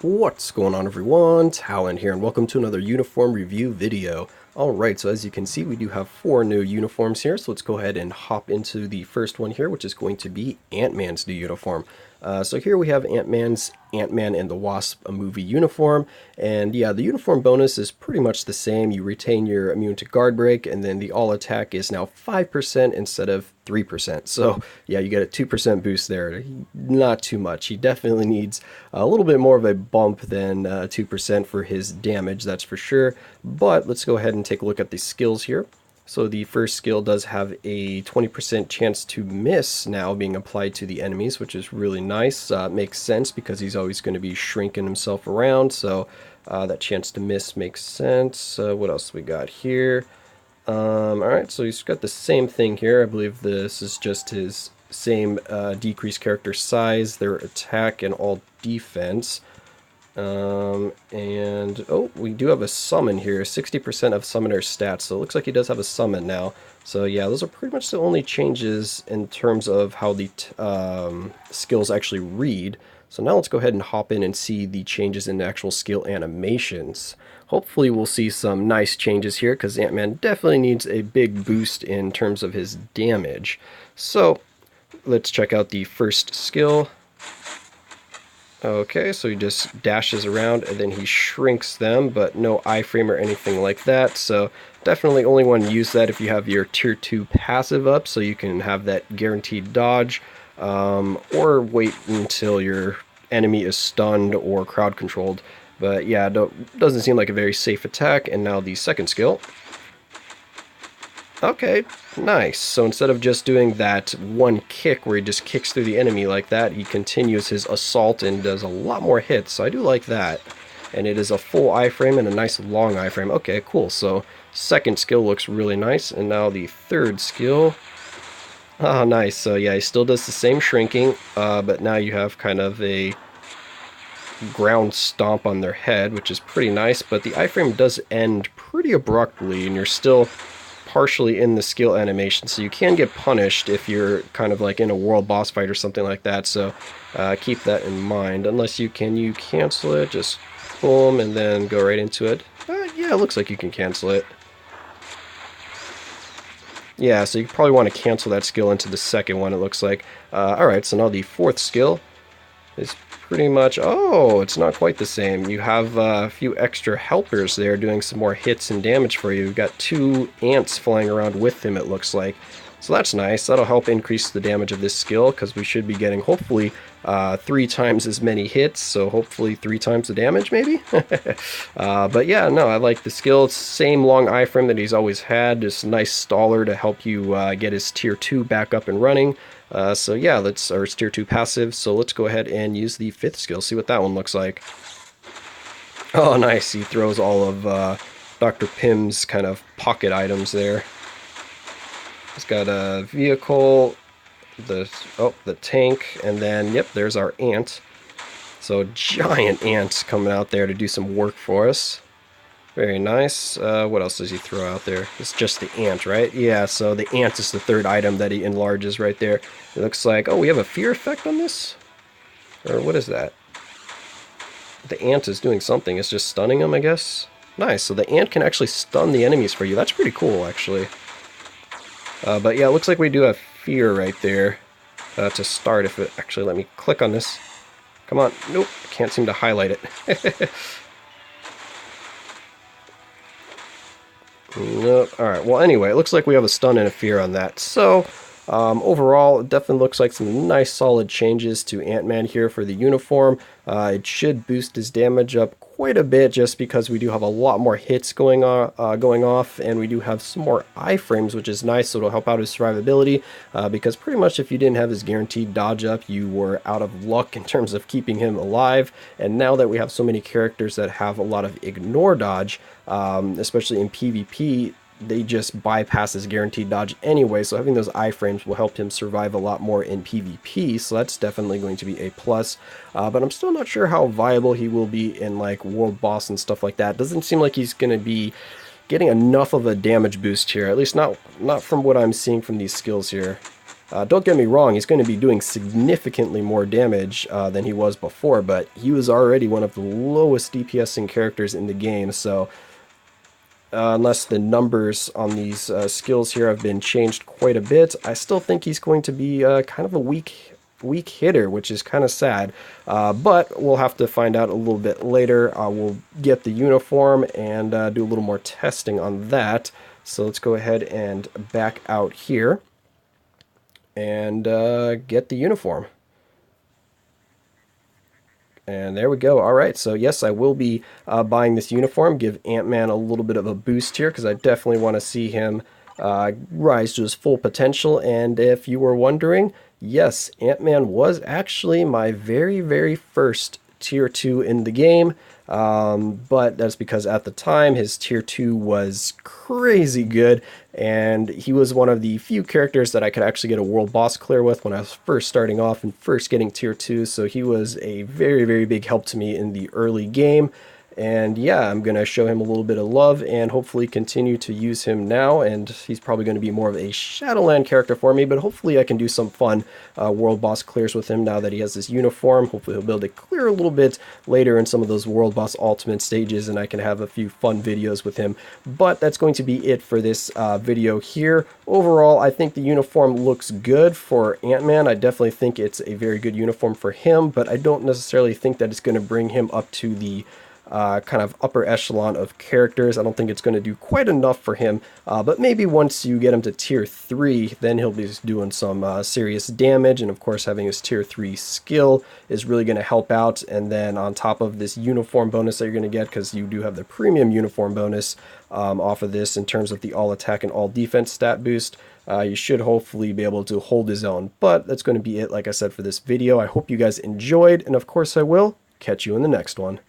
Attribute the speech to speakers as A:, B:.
A: What's going on, everyone? Talen here, and welcome to another uniform review video. Alright, so as you can see, we do have 4 new uniforms here, so let's go ahead and hop into the first one here, which is going to be Ant-Man's new uniform. So here we have Ant-Man and the Wasp, a movie uniform, and yeah, the uniform bonus is pretty much the same. You retain your immune to guard break, and then the all attack is now 5% instead of 3%. So yeah, you get a 2% boost there. Not too much. He definitely needs a little bit more of a bump than 2% for his damage, that's for sure. But let's go ahead and take a look at the skills here. So the first skill does have a 20% chance to miss now being applied to the enemies, which is really nice. Makes sense because he's always going to be shrinking himself around, so that chance to miss makes sense. What else we got here? Alright, so he's got the same thing here. I believe this is just his same decreased character size, their attack, and all defense. And oh, we do have a summon here, 60% of summoner stats, so it looks like he does have a summon now. So yeah, those are pretty much the only changes in terms of how the skills actually read. So now let's go ahead and hop in and see the changes in the actual skill animations. Hopefully we'll see some nice changes here, because Ant-Man definitely needs a big boost in terms of his damage. So let's check out the first skill. Okay, so he just dashes around and then he shrinks them, but no iframe or anything like that. So definitely only want to use that if you have your tier 2 passive up, so you can have that guaranteed dodge, or wait until your enemy is stunned or crowd controlled. But yeah, doesn't seem like a very safe attack. And now the second skill. Okay, nice. So instead of just doing that one kick where he just kicks through the enemy like that, he continues his assault and does a lot more hits. So I do like that. And it is a full iframe and a nice long iframe. Okay, cool. So second skill looks really nice. And now the third skill. Ah, nice. So yeah, he still does the same shrinking, but now you have kind of a ground stomp on their head, which is pretty nice. But the iframe does end pretty abruptly, and you're still partially in the skill animation, so you can get punished if you're kind of like in a world boss fight or something like that. So keep that in mind. Unless you cancel it, just boom and then go right into it. Yeah, it looks like you can cancel it. Yeah, so you probably want to cancel that skill into the second one, it looks like. Alright, so now the fourth skill is pretty much, oh, it's not quite the same. You have a few extra helpers there doing some more hits and damage for you. You've got 2 ants flying around with him, it looks like. So that's nice. That'll help increase the damage of this skill, because we should be getting hopefully 3 times as many hits, so hopefully 3 times the damage maybe. But yeah, no, I like the skill. It's same long iframe that he's always had, just a nice staller to help you get his tier 2 back up and running. So yeah, our tier 2 passive, so let's go ahead and use the 5th skill, see what that one looks like. Oh nice, he throws all of Dr. Pym's kind of pocket items there. He's got a vehicle, the tank, and then yep, there's our ant. So giant ant coming out there to do some work for us. Very nice. What else does he throw out there? It's just the ant, right? Yeah, so the ant is the third item that he enlarges right there. It looks like, oh, we have a fear effect on this? Or what is that? The ant is doing something. It's just stunning them, I guess. Nice, so the ant can actually stun the enemies for you. That's pretty cool, actually. But yeah, it looks like we do have fear right there to start. If it actually let me click on this. Come on. Nope, can't seem to highlight it. Nope. Alright, well anyway, it looks like we have a stun and a fear on that. So, overall, it definitely looks like some nice solid changes to Ant-Man here for the uniform. It should boost his damage up quite a bit, just because we do have a lot more hits going off, and we do have some more iframes, which is nice, so it'll help out his survivability, because pretty much if you didn't have his guaranteed dodge up, you were out of luck in terms of keeping him alive. And now that we have so many characters that have a lot of ignore dodge, especially in PvP, they just bypass his guaranteed dodge anyway, so having those iframes will help him survive a lot more in PvP, so that's definitely going to be a plus. But I'm still not sure how viable he will be in like world boss and stuff like that. Doesn't seem like he's going to be getting enough of a damage boost here, at least not from what I'm seeing from these skills here. Don't get me wrong, he's going to be doing significantly more damage than he was before, but he was already one of the lowest DPSing characters in the game, so unless the numbers on these skills here have been changed quite a bit, I still think he's going to be kind of a weak hitter, which is kind of sad, but we'll have to find out a little bit later. We'll get the uniform and do a little more testing on that. So let's go ahead and back out here and get the uniform. And there we go. All right, so yes, I will be buying this uniform, give Ant-Man a little bit of a boost here, because I definitely want to see him rise to his full potential. And if you were wondering, yes, Ant-Man was actually my very first tier 2 in the game, but that's because at the time his tier 2 was crazy good, and he was one of the few characters that I could actually get a world boss clear with when I was first starting off and first getting tier 2, so he was a very big help to me in the early game. And yeah, I'm going to show him a little bit of love and hopefully continue to use him now. And he's probably going to be more of a Shadowland character for me, but hopefully I can do some fun world boss clears with him now that he has this uniform. Hopefully he'll be able to clear a little bit later in some of those world boss ultimate stages, and I can have a few fun videos with him. But that's going to be it for this video here. Overall, I think the uniform looks good for Ant-Man. I definitely think it's a very good uniform for him, but I don't necessarily think that it's going to bring him up to the kind of upper echelon of characters. I don't think it's going to do quite enough for him, but maybe once you get him to tier 3, then he'll be doing some serious damage, and of course having his tier 3 skill is really going to help out. And then on top of this uniform bonus that you're going to get, because you do have the premium uniform bonus off of this in terms of the all attack and all defense stat boost, you should hopefully be able to hold his own. But that's going to be it, like I said, for this video. I hope you guys enjoyed, and of course I will catch you in the next one.